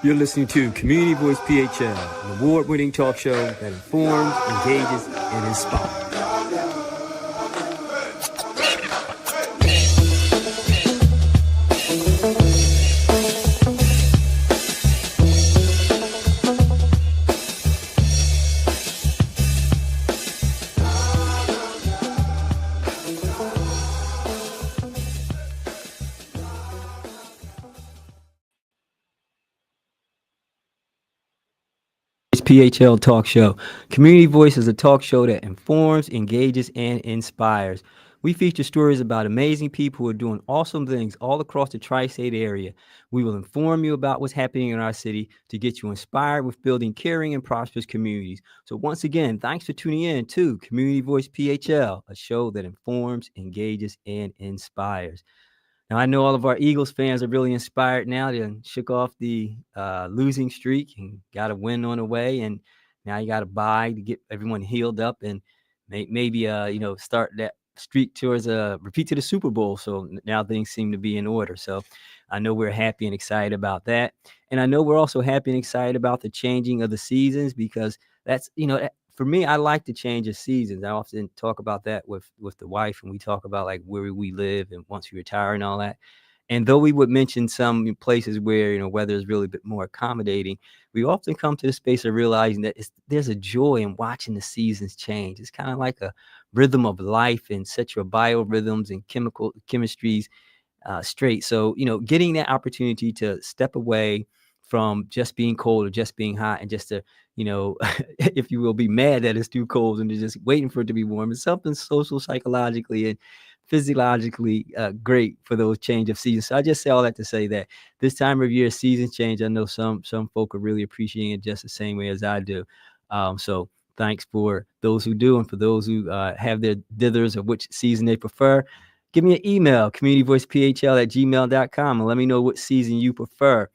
You're listening to Community Voice PHL, an award-winning talk show that informs, engages, and inspires. PHL Talk Show. Community Voice is a talk show that informs, engages, and inspires. We feature stories about amazing people who are doing awesome things all across the tri-state area. We will inform you about what's happening in our city to get you inspired with building caring and prosperous communities. So once again, thanks for tuning in to Community Voice PHL, a show that informs, engages, and inspires. Now, I know all of our Eagles fans are really inspired now. They shook off the losing streak and got a win on the way. And now you got to bye to get everyone healed up and maybe, start that streak towards a repeat to the Super Bowl. So now things seem to be in order. So I know we're happy and excited about that. And I know we're also happy and excited about the changing of the seasons because that's, for me, I like the change of seasons. I often talk about that with the wife, and we talk about like where we live and once we retire and all that. And though we would mention some places where weather is really a bit more accommodating, we often come to the space of realizing that there's a joy in watching the seasons change. It's kind of like a rhythm of life and set your biorhythms and chemistries straight. So, getting that opportunity to step away from just being cold or just being hot and just to, if you will, be mad that it's too cold and just waiting for it to be warm is something social, psychologically, and physiologically great for those change of seasons. So I just say all that to say that this time of year, seasons change. I know some folk are really appreciating it just the same way as I do. So thanks for those who do, and for those who have their dithers of which season they prefer. Give me an email, communityvoicephl@gmail.com, and let me know what season you prefer.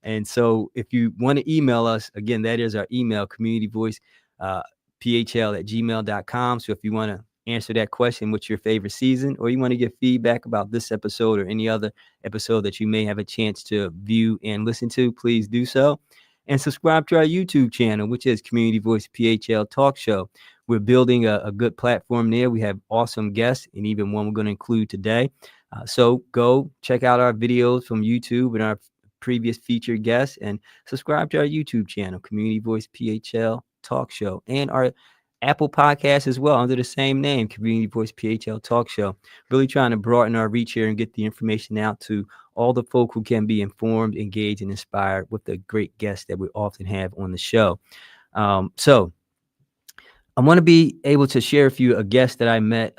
And so if you want to email us, again, that is our email, communityvoicephl@gmail.com. So if you want to answer that question, what's your favorite season, or you want to give feedback about this episode or any other episode that you may have a chance to view and listen to, please do so. And subscribe to our YouTube channel, which is Community Voice PHL Talk Show. We're building a good platform there. We have awesome guests, and even one we're going to include today. So go check out our videos from YouTube and our previous featured guests, and subscribe to our YouTube channel, Community Voice PHL Talk Show, and our Apple Podcast as well under the same name, Community Voice PHL Talk Show. Really trying to broaden our reach here and get the information out to all the folk who can be informed, engaged, and inspired with the great guests that we often have on the show. So I want to be able to share with you a guest that I met.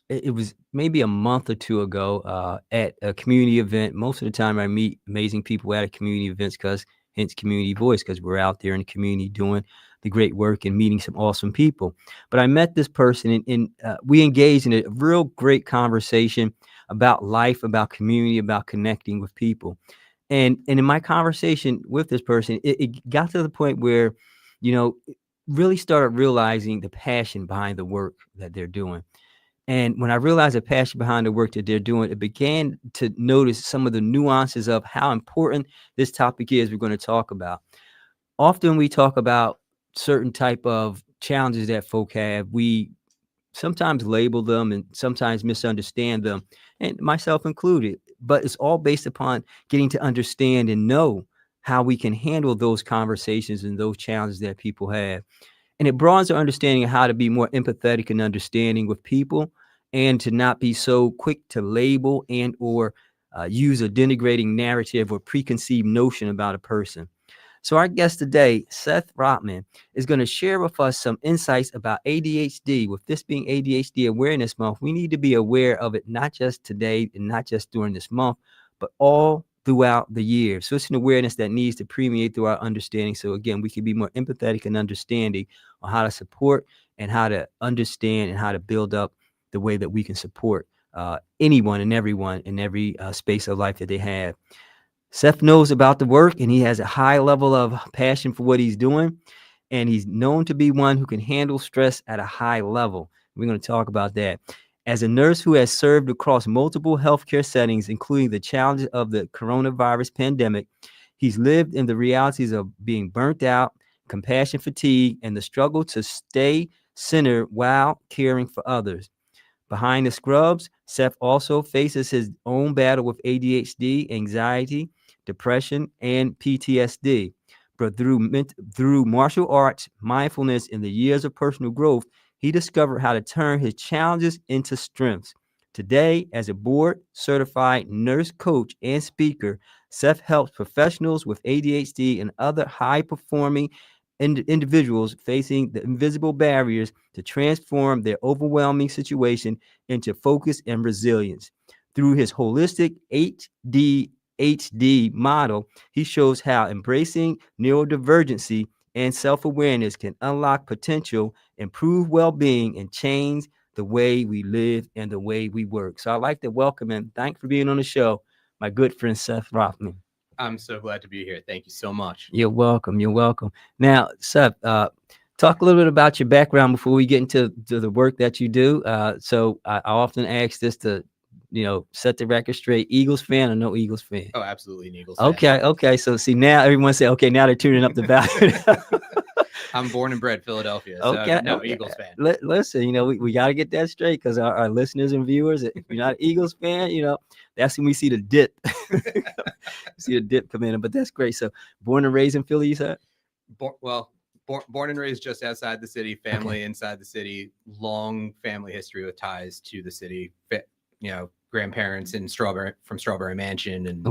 It was maybe a month or two ago at a community event. Most of the time I meet amazing people at community events, hence Community Voice, because we're out there in the community doing the great work and meeting some awesome people. But I met this person, and we engaged in a real great conversation about life, about community, about connecting with people. And in my conversation with this person, it got to the point where, really started realizing the passion behind the work that they're doing. And when I realized the passion behind the work that they're doing, it began to notice some of the nuances of how important this topic is we're going to talk about. Often we talk about certain type of challenges that folk have. We sometimes label them and sometimes misunderstand them, and myself included. But it's all based upon getting to understand and know how we can handle those conversations and those challenges that people have. And it broadens our understanding of how to be more empathetic and understanding with people, and to not be so quick to label and or use a denigrating narrative or preconceived notion about a person. So our guest today, Seth Rotman, is going to share with us some insights about ADHD. With this being ADHD Awareness Month, we need to be aware of it, not just today and not just during this month, but all throughout the year. So it's an awareness that needs to permeate through our understanding. So again, we can be more empathetic and understanding on how to support and how to understand and how to build up the way that we can support anyone and everyone in every space of life that they have. Seth knows about the work, and he has a high level of passion for what he's doing, and he's known to be one who can handle stress at a high level. We're going to talk about that. As a nurse who has served across multiple healthcare settings, including the challenges of the coronavirus pandemic, He's lived in the realities of being burnt out, compassion fatigue, and the struggle to stay centered while caring for others. Behind the scrubs, Seth also faces his own battle with ADHD, anxiety, depression, and PTSD. But through martial arts, mindfulness, and the years of personal growth, he discovered how to turn his challenges into strengths. Today, as a board-certified nurse coach and speaker, Seth helps professionals with ADHD and other high-performing individuals facing the invisible barriers to transform their overwhelming situation into focus and resilience. Through his holistic HDHD model, he shows how embracing neurodivergency and self-awareness can unlock potential, improve well-being, and change the way we live and the way we work. So I'd like to welcome and thank for being on the show, my good friend Seth Rotman. I'm so glad to be here. Thank you so much. You're welcome. You're welcome. Now, Seth, talk a little bit about your background before we get into the work that you do. So I often ask this to, set the record straight. Eagles fan or no Eagles fan? Oh, absolutely an Eagles fan. Okay. So see, now everyone say, okay, now they're tuning up the value. I'm born and bred Philadelphia. So Okay. Eagles fan. Listen, we got to get that straight because our listeners and viewers, if you're not an Eagles fan, that's when we see the dip. See the dip come in, but that's great. So born and raised in Philly, you said? Born and raised just outside the city, family inside the city, long family history with ties to the city, grandparents from Strawberry Mansion, and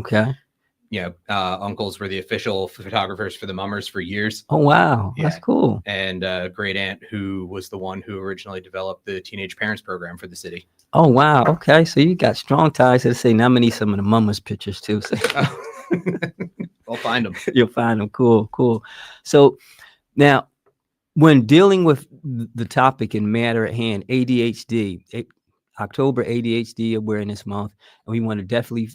uncles were the official photographers for the Mummers for years. Oh, wow. That's cool. And great aunt who was the one who originally developed the Teenage Parents Program for the city. Oh, wow. Okay. So you got strong ties. Let's say, now I'm going to need some of the Mummers pictures too. So. I'll find them. You'll find them. Cool. So now, when dealing with the topic and matter at hand, ADHD, October ADHD Awareness Month, and we want to definitely,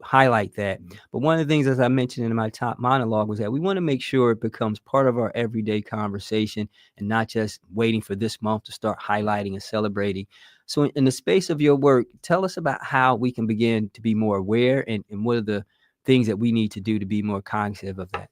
highlight that. But one of the things, as I mentioned in my top monologue, was that we want to make sure it becomes part of our everyday conversation and not just waiting for this month to start highlighting and celebrating. So in the space of your work, tell us about how we can begin to be more aware and what are the things that we need to do to be more cognizant of that.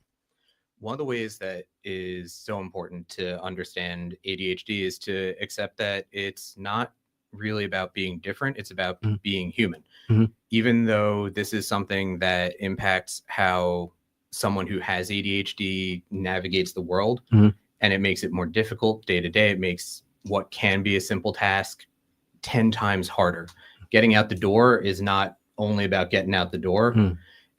One of the ways that is so important to understand ADHD is to accept that it's not really about being different. It's about being human. Mm-hmm. Even though this is something that impacts how someone who has ADHD navigates the world, and it makes it more difficult day to day. It makes what can be a simple task 10 times harder. Getting out the door is not only about getting out the door.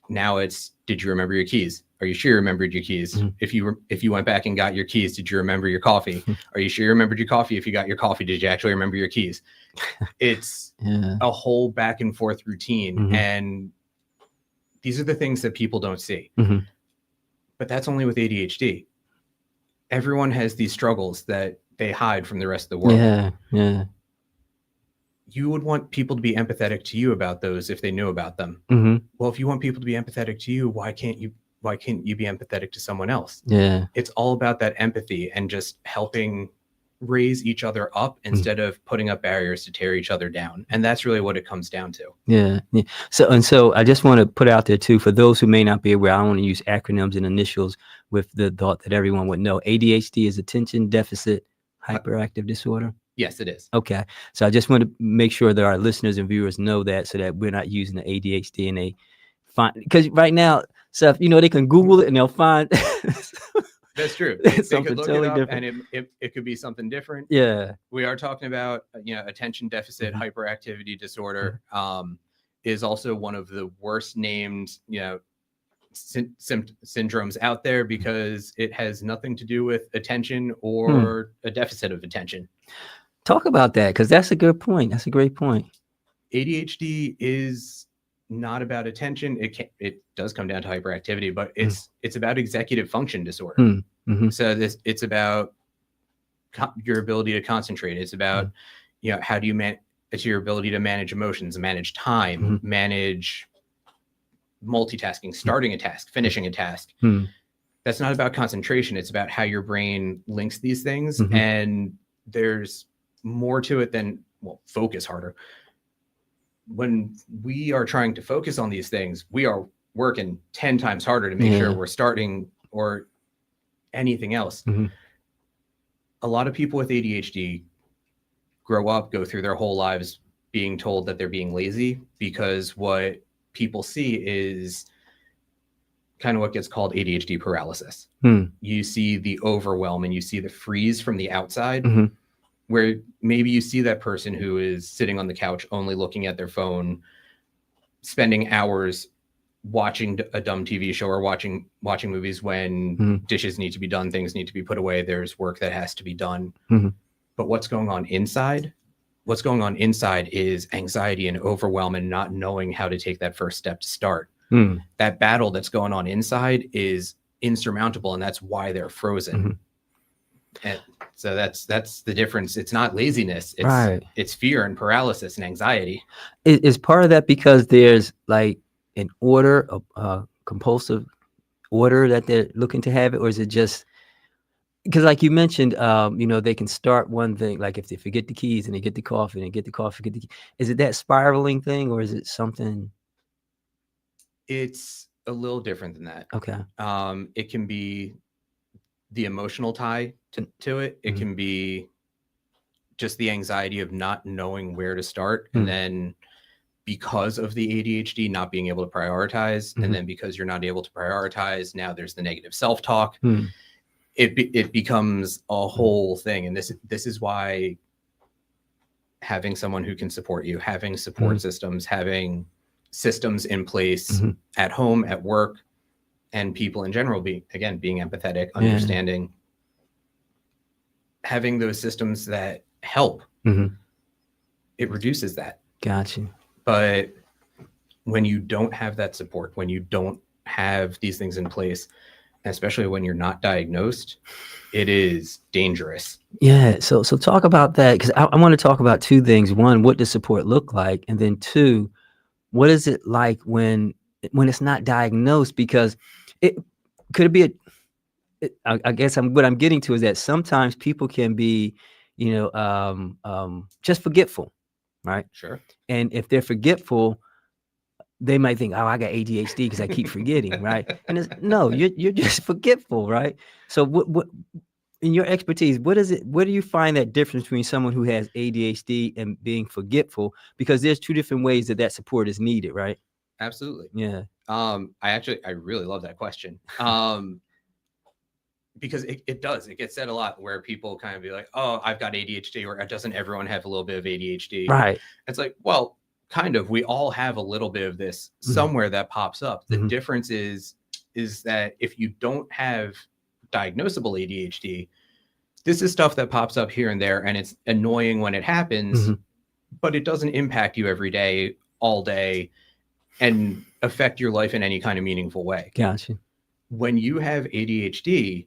Now it's, did you remember your keys? Are you sure you remembered your keys? If you went back and got your keys, did you remember your coffee? Are you sure you remembered your coffee? If you got your coffee, did you actually remember your keys? It's a whole back and forth routine. And these are the things that people don't see. But that's only with ADHD. Everyone has these struggles that they hide from the rest of the world. Yeah. You would want people to be empathetic to you about those if they knew about them. Well, if you want people to be empathetic to you, why can't you be empathetic to someone else? Yeah. It's all about that empathy and just helping raise each other up instead of putting up barriers to tear each other down. And that's really what it comes down to. Yeah. So I just want to put out there too, for those who may not be aware, I don't want to use acronyms and initials with the thought that everyone would know. ADHD is attention deficit hyperactive disorder. Yes, it is. Okay. So I just want to make sure that our listeners and viewers know that, so that we're not using the ADHD and they find, because right now, Seth, they can Google it and they'll find. That's true. They could look totally it up different. And it could be something different. Yeah. We are talking about, attention deficit hyperactivity disorder is also one of the worst named, syndromes out there, because it has nothing to do with attention or a deficit of attention. Talk about that, because that's a good point. That's a great point. ADHD is not about attention. It does come down to hyperactivity, but it's about executive function disorder. So it's about your ability to concentrate. It's about how do you it's your ability to manage emotions, manage time, manage multitasking, starting a task, finishing a task. That's not about concentration. It's about how your brain links these things. And there's more to it than, focus harder. When we are trying to focus on these things, we are working 10 times harder to make sure we're starting or anything else. A lot of people with ADHD grow up, go through their whole lives being told that they're being lazy, because what people see is kind of what gets called ADHD paralysis. You see the overwhelm and you see the freeze from the outside, where maybe you see that person who is sitting on the couch only looking at their phone, spending hours watching a dumb TV show or watching movies when dishes need to be done, things need to be put away, there's work that has to be done. But what's going on inside? What's going on inside is anxiety and overwhelm and not knowing how to take that first step to start. That battle that's going on inside is insurmountable, and that's why they're frozen. And so that's the difference. It's not laziness. It's fear and paralysis and anxiety. Is part of that because there's like an order, a compulsive order that they're looking to have it, or is it just because, like you mentioned, they can start one thing, like if they forget the keys and they get the coffee and they get the coffee, get the key. Is it that spiraling thing, or is it something? It's a little different than that. Okay. It can be the emotional tie to it. It can be just the anxiety of not knowing where to start. And then because of the ADHD, not being able to prioritize. And then because you're not able to prioritize, now there's the negative self-talk. It becomes a whole thing. And this is why having someone who can support you, having support systems, having systems in place at home, at work, and people in general, being empathetic, understanding, having those systems that help, it reduces that. Gotcha. But when you don't have that support, when you don't have these things in place, especially when you're not diagnosed, it is dangerous. Yeah. So talk about that, because I want to talk about two things. One, what does support look like? And then two, what is it like when it's not diagnosed? Because it could be I guess what I'm getting to is that sometimes people can be, just forgetful, right? Sure. And if they're forgetful, they might think, oh, I got ADHD because I keep forgetting, right? And no, you're just forgetful, right? So what in your expertise, what is it? Where do you find that difference between someone who has ADHD and being forgetful? Because there's two different ways that support is needed, right? Absolutely. Yeah. I really love that question. Because it gets said a lot, where people kind of be like, oh, I've got ADHD, or doesn't everyone have a little bit of ADHD? Right. It's like, well, kind of, we all have a little bit of this somewhere that pops up. The difference is that if you don't have diagnosable ADHD, this is stuff that pops up here and there, and it's annoying when it happens, but it doesn't impact you every day, all day, and affect your life in any kind of meaningful way. Gotcha. When you have ADHD,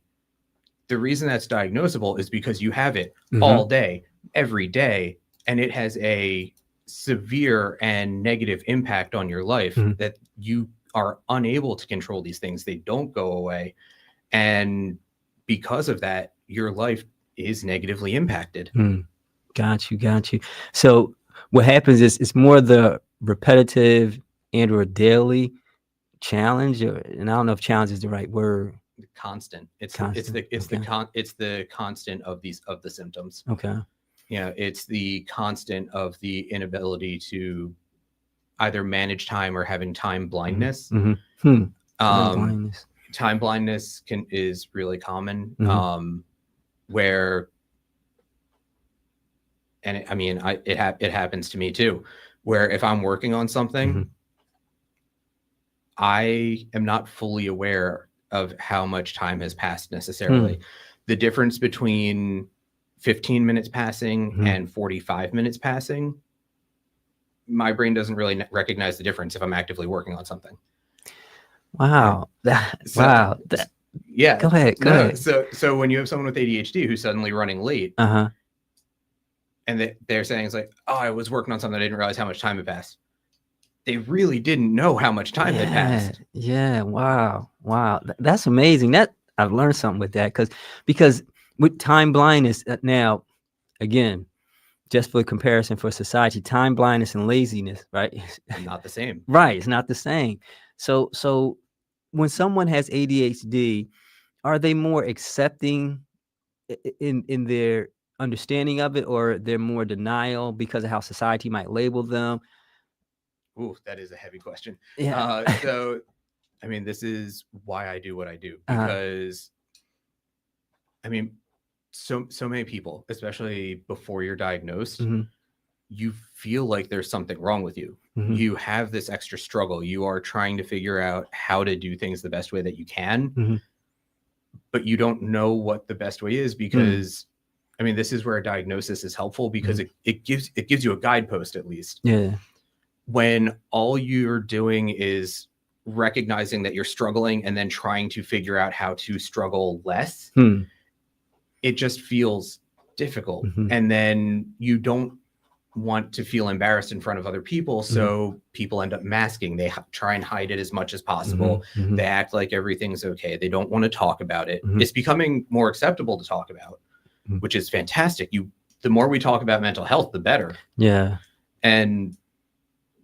the reason that's diagnosable is because you have it all day, every day, and it has a severe and negative impact on your life that you are unable to control these things. They don't go away. And because of that, your life is negatively impacted. Got you. So what happens is it's more the repetitive or daily challenge, and I don't know if challenge is the right word. Constant. It's constant. the constant of the symptoms. Okay. It's the constant of the inability to either manage time or having time blindness. Time blindness. Time blindness is really common, where, and it happens to me too, where if I'm working on something, I am not fully aware of how much time has passed necessarily. The difference between 15 minutes passing and 45 minutes passing, my brain doesn't really recognize the difference if I'm actively working on something. Wow. Yeah. Go ahead. So when you have someone with ADHD who's suddenly running late, and they're saying, it's like, oh, I was working on something, I didn't realize how much time had passed. They really didn't know how much time had passed. Yeah. Wow. That's amazing. That I've learned something with that, because with time blindness, now, again, just for comparison for society, time blindness and laziness, right? Not the same. Right. It's not the same. So when someone has ADHD, are they more accepting in their understanding of it, or they're more denial because of how society might label them? Ooh, that is a heavy question. Yeah. So, I mean, this is why I do what I do, Uh-huh. because I mean, so many people, especially before you're diagnosed, Mhm. you feel like there's something wrong with you. Mhm. You have this extra struggle. You are trying to figure out how to do things the best way that you can, Mhm. but you don't know what the best way is, because I mean, this is where a diagnosis is helpful, because it gives you a guidepost, at least. Yeah. When all you're doing is recognizing that you're struggling and then trying to figure out how to struggle less, it just feels difficult. And then you don't want to feel embarrassed in front of other people, so people end up masking. They try and hide it as much as possible. They act like everything's okay. They don't want to talk about it. It's becoming more acceptable to talk about, which is fantastic. The more we talk about mental health, the better. Yeah. And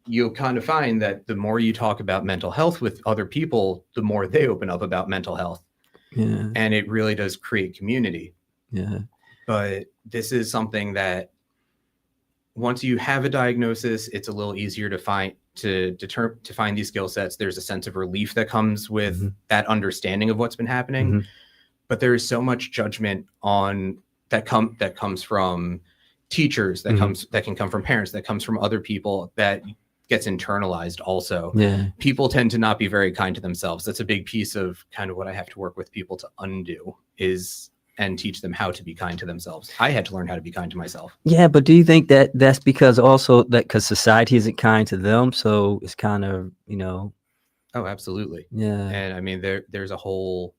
you'll kind of find that the more you talk about mental health with other people, the more they open up about mental health. Yeah. And it really does create community. Yeah. But this is something that once you have a diagnosis, it's a little easier to find these skill sets. There's a sense of relief that comes with that understanding of what's been happening. But there is so much judgment that comes from teachers, that can come from parents, that comes from other people, that gets internalized also. Yeah. People tend to not be very kind to themselves. That's a big piece of kind of what I have to work with people to undo, and teach them how to be kind to themselves. I had to learn how to be kind to myself. Yeah, but do you think that that's because also that because society isn't kind to them, so it's kind of, Oh, absolutely. Yeah. And I mean, there's a whole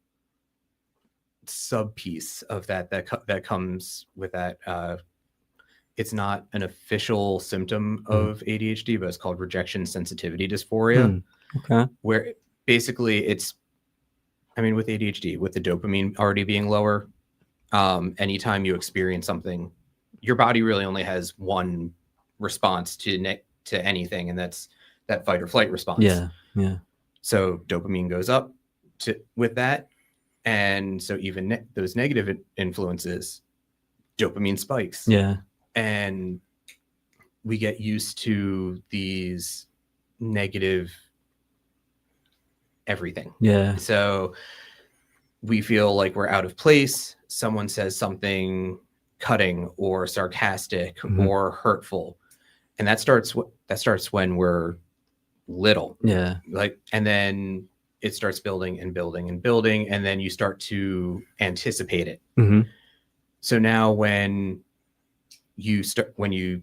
sub piece of that comes with that. It's not an official symptom of ADHD, but it's called rejection sensitivity dysphoria. Okay. Where basically with ADHD, with the dopamine already being lower, anytime you experience something, your body really only has one response to anything, and that's that fight or flight response. Yeah. Yeah. So dopamine goes up with that, and so even those negative influences, dopamine spikes. Yeah. And we get used to these negative everything. Yeah. So we feel like we're out of place. Someone says something cutting or sarcastic or hurtful, and that starts when we're little. Yeah. And then it starts building and building and building, and then you start to anticipate it. So now when you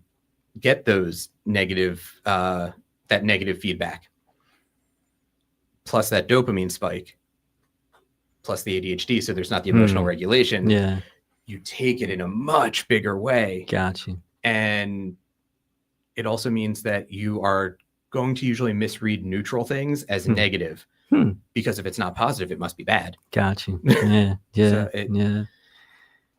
get those negative that negative feedback, plus that dopamine spike, plus the ADHD, so there's not the emotional regulation. Yeah. You take it in a much bigger way. Got you. And it also means that you are going to usually misread neutral things as negative, because if it's not positive, it must be bad. Got you. Yeah. Yeah. So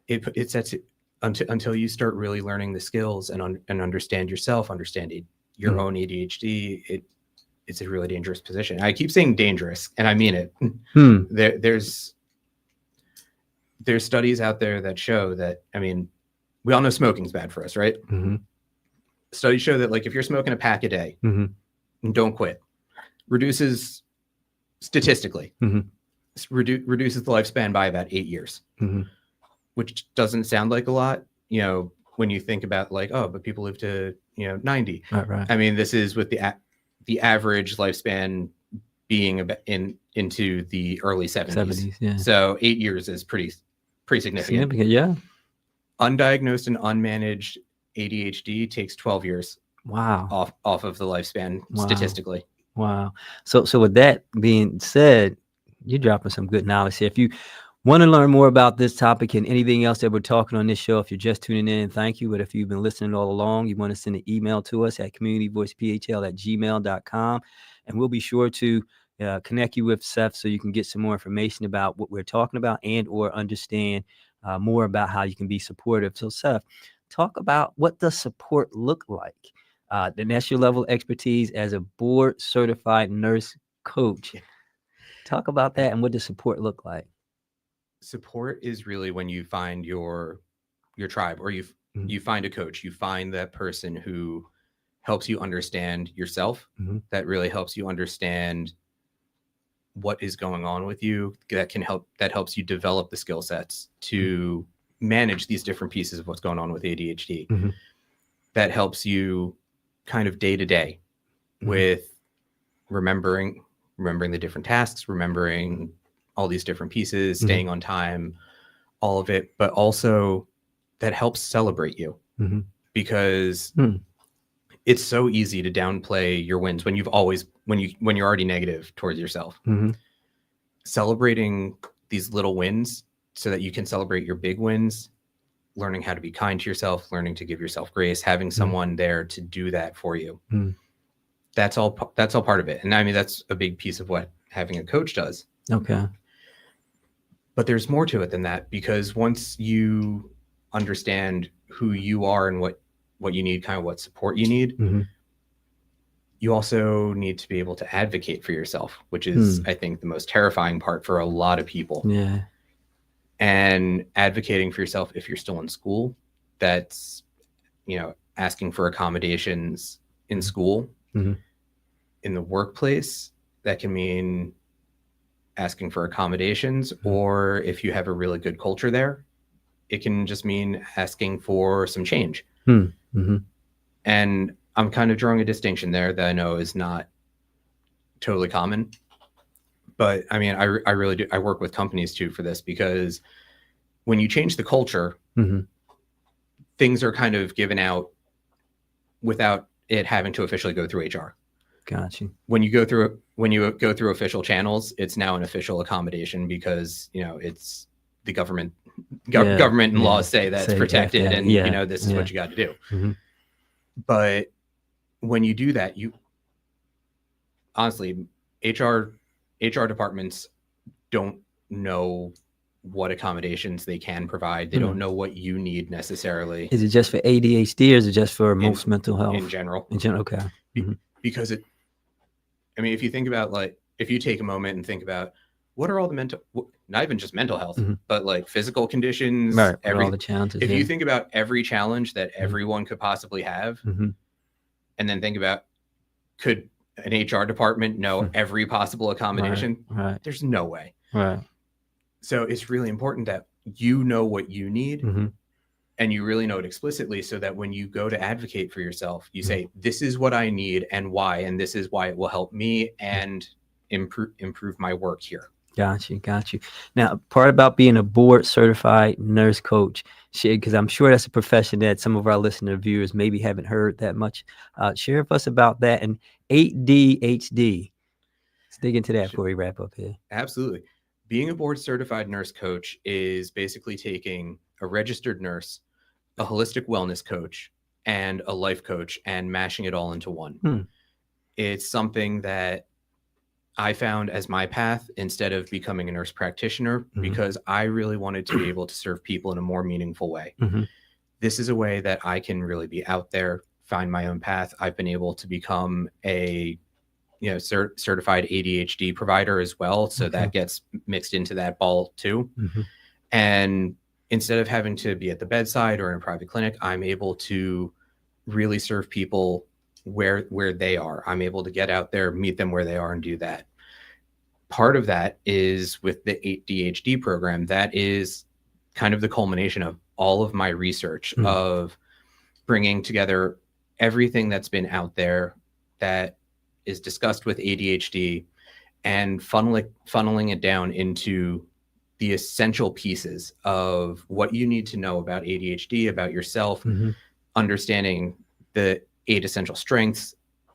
it sets it until you start really learning the skills and understand yourself, understanding your own ADHD. It's a really dangerous position. I keep saying dangerous, and I mean it. There's studies out there that show that, we all know smoking's bad for us, right? Studies show that, like, if you're smoking a pack a day and don't quit, reduces statistically, reduces the lifespan by about 8 years, which doesn't sound like a lot, when you think about, like, oh, but people live to 90. Right. This is with the average lifespan being into the early 70s. Yeah. So 8 years is pretty significant. Yeah. Undiagnosed and unmanaged ADHD takes 12 years. Wow. Off of the lifespan statistically. Wow. So with that being said, you're dropping some good knowledge here. If you want to learn more about this topic and anything else that we're talking on this show, if you're just tuning in, thank you. But if you've been listening all along, you want to send an email to us at communityvoicephl@gmail.com, and we'll be sure to connect you with Seth so you can get some more information about what we're talking about and or understand more about how you can be supportive. So Seth, talk about what does support look like? Then that's your level of expertise as a board certified nurse coach. Talk about that and what does support look like? Support is really when you find your tribe, or you find a coach, you find that person who helps you understand yourself, that really helps you understand what is going on with you, that helps you develop the skill sets to manage these different pieces of what's going on with ADHD. That helps you kind of day to day with remembering the different tasks, remembering all these different pieces, staying on time, all of it, but also that helps celebrate you, because it's so easy to downplay your wins when you're already negative towards yourself. Celebrating these little wins so that you can celebrate your big wins, learning how to be kind to yourself, learning to give yourself grace, having someone there to do that for you. That's all part of it. And I mean, that's a big piece of what having a coach does. Okay. But there's more to it than that, because once you understand who you are and what you need, kind of what support you need, you also need to be able to advocate for yourself, which is, I think, the most terrifying part for a lot of people. Yeah. And advocating for yourself if you're still in school, that's, asking for accommodations in school. In the workplace, that can mean asking for accommodations, or if you have a really good culture there, it can just mean asking for some change. And I'm kind of drawing a distinction there that I know is not totally common, but I mean, I really do. I work with companies too for this, because when you change the culture, things are kind of given out without it having to officially go through HR. Gotcha. When you go through official channels, it's now an official accommodation, because it's the government and laws say that's protected, and this is what you got to do. But when you do that, you honestly, HR departments don't know what accommodations they can provide. They don't know what you need necessarily. Is it just for ADHD, or is it just for most mental health? In general. Okay. Because if you think about, if you take a moment and think about what are all the not even just mental health, but physical conditions, right, all the challenges. If you think about every challenge that everyone could possibly have, and then think about, could an HR department know every possible accommodation? Right. There's no way. Right. So it's really important that you know what you need, and you really know it explicitly, so that when you go to advocate for yourself, you say, this is what I need and why, and this is why it will help me and improve my work here. Got you. Now, part about being a board certified nurse coach, because I'm sure that's a profession that some of our listener viewers maybe haven't heard that much. Share with us about that and ADHD. Let's dig into that before we wrap up here. Absolutely. Being a board certified nurse coach is basically taking a registered nurse, a holistic wellness coach, and a life coach, and mashing it all into one. It's something that I found as my path instead of becoming a nurse practitioner, because I really wanted to be able to serve people in a more meaningful way. This is a way that I can really be out there, find my own path. I've been able to become a certified ADHD provider as well. So that gets mixed into that ball too. And instead of having to be at the bedside or in a private clinic, I'm able to really serve people where they are. I'm able to get out there, meet them where they are, and do that. Part of that is with the ADHD program. That is kind of the culmination of all of my research of bringing together everything that's been out there that is discussed with ADHD and funneling it down into the essential pieces of what you need to know about ADHD, about yourself, understanding the 8 essential strengths,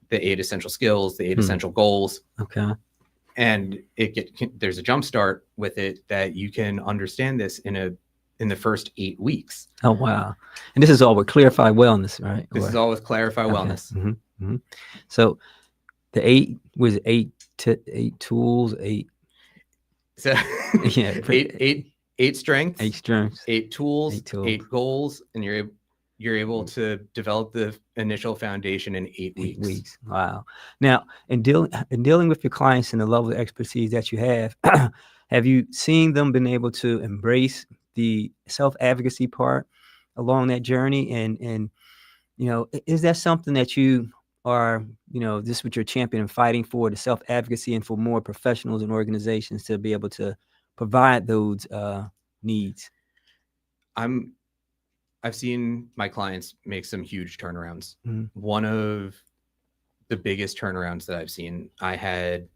the 8 essential skills, the 8 essential goals. Okay. And there's a jump start with it that you can understand this in the first 8 weeks. Oh, wow. And this is all with Clarify Wellness, right? This is all with Clarify Wellness. So the 8 was 8 tools, 8. So yeah, 8 strengths, 8 strengths, 8 tools, 8 goals, and you're able to develop the initial foundation in 8 weeks. Wow. Now, in dealing with your clients and the level of expertise that you have you seen them been able to embrace the self-advocacy part along that journey? And is that something that you are, this what you're championing, fighting for, the self-advocacy, and for more professionals and organizations to be able to provide those needs? I've seen my clients make some huge turnarounds. Mm-hmm. One of the biggest turnarounds that I've seen, I had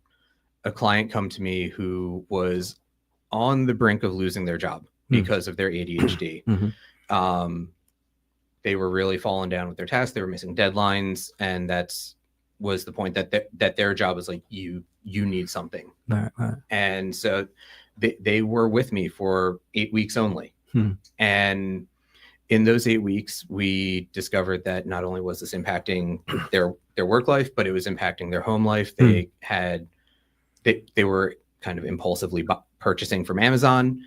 a client come to me who was on the brink of losing their job because of their ADHD. Mm-hmm. They were really falling down with their tasks. They were missing deadlines. And was the point that their job was like, you need something. Right. And so they were with me for 8 weeks only. And in those 8 weeks, we discovered that not only was this impacting their work life, but it was impacting their home life. They were kind of impulsively purchasing from Amazon.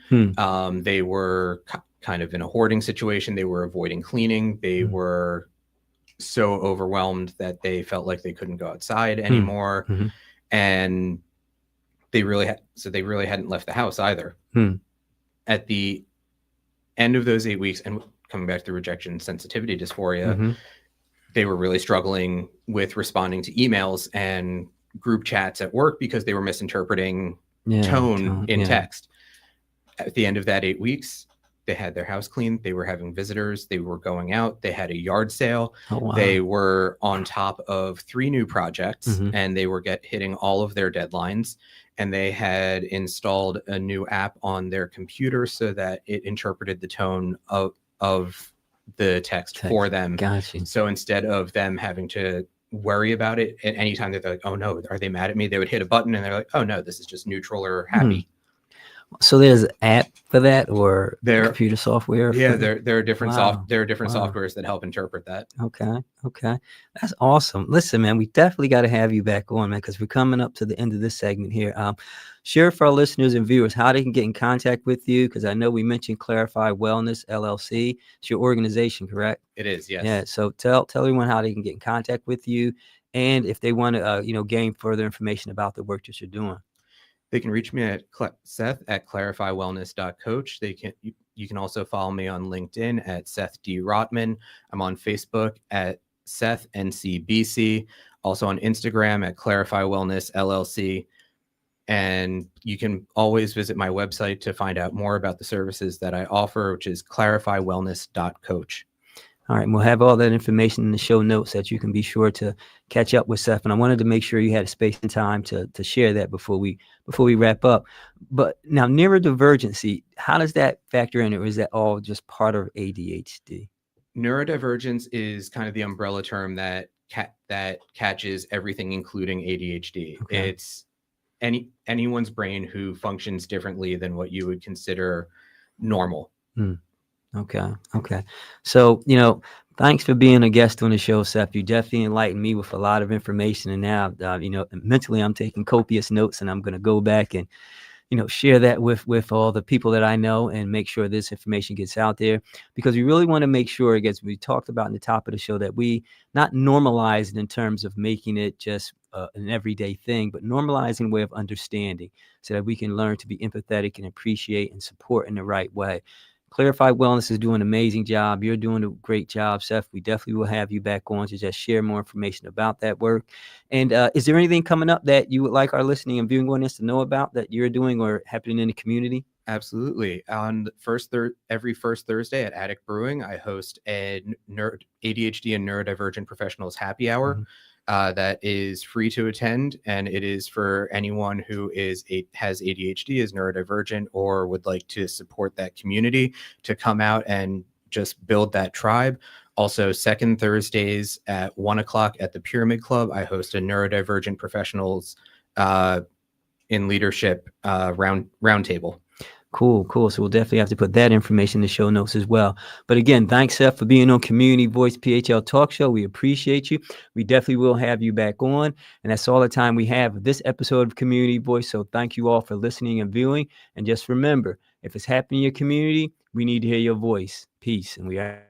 They were kind of in a hoarding situation. They were avoiding cleaning. They were so overwhelmed that they felt like they couldn't go outside anymore. And they really hadn't left the house either. At the end of those 8 weeks, and coming back to rejection sensitivity dysphoria, they were really struggling with responding to emails and group chats at work because they were misinterpreting tone in text. At the end of that 8 weeks, they had their house cleaned. They were having visitors. They were going out. They had a yard sale. Oh, wow. They were on top of 3 new projects, and they were hitting all of their deadlines. And they had installed a new app on their computer so that it interpreted the tone of the text for them. Gotcha. So instead of them having to worry about it at any time, they're like, oh no, are they mad at me? They would hit a button and they're like, oh no, this is just neutral or happy. So there's an app for that, or computer software? Yeah, there are different softwares that help interpret that. Okay. That's awesome. Listen, man, we definitely got to have you back on, man, because we're coming up to the end of this segment here. Share for our listeners and viewers how they can get in contact with you, because I know we mentioned Clarify Wellness LLC. It's your organization, correct? It is, yes. Yeah. So tell everyone how they can get in contact with you, and if they want to, gain further information about the work that you're doing. They can reach me at Seth at clarifywellness.coach. You can also follow me on LinkedIn at Seth D. Rotman. I'm on Facebook at Seth NCBC. Also on Instagram at Clarify Wellness LLC. And you can always visit my website to find out more about the services that I offer, which is clarifywellness.coach. All right, we'll have all that information in the show notes that you can be sure to catch up with Seth. And I wanted to make sure you had space and time to share that before we wrap up. But now, neurodivergency, how does that factor in, or is that all just part of ADHD? Neurodivergence is kind of the umbrella term that catches everything, including ADHD. Okay. It's anyone's brain who functions differently than what you would consider normal. Okay. So, thanks for being a guest on the show, Seth. You definitely enlightened me with a lot of information. And now, mentally, I'm taking copious notes, and I'm going to go back and, share that with all the people that I know and make sure this information gets out there, because we really want to make sure it gets, we talked about in the top of the show, that we not normalize it in terms of making it just an everyday thing, but normalizing a way of understanding so that we can learn to be empathetic and appreciate and support in the right way. Clarify Wellness is doing an amazing job. You're doing a great job, Seth. We definitely will have you back on to just share more information about that work. And is there anything coming up that you would like our listening and viewing audience to know about that you're doing or happening in the community? Absolutely. On every first Thursday at Attic Brewing, I host a ADHD and neurodivergent professionals happy hour. That is free to attend, and it is for anyone who has ADHD, is neurodivergent, or would like to support that community to come out and just build that tribe. Also, second Thursdays at 1:00 at the Pyramid Club, I host a neurodivergent professionals in leadership roundtable. Cool. So we'll definitely have to put that information in the show notes as well. But again, thanks, Seth, for being on Community Voice PHL Talk Show. We appreciate you. We definitely will have you back on. And that's all the time we have for this episode of Community Voice. So thank you all for listening and viewing. And just remember, if it's happening in your community, we need to hear your voice. Peace. And we are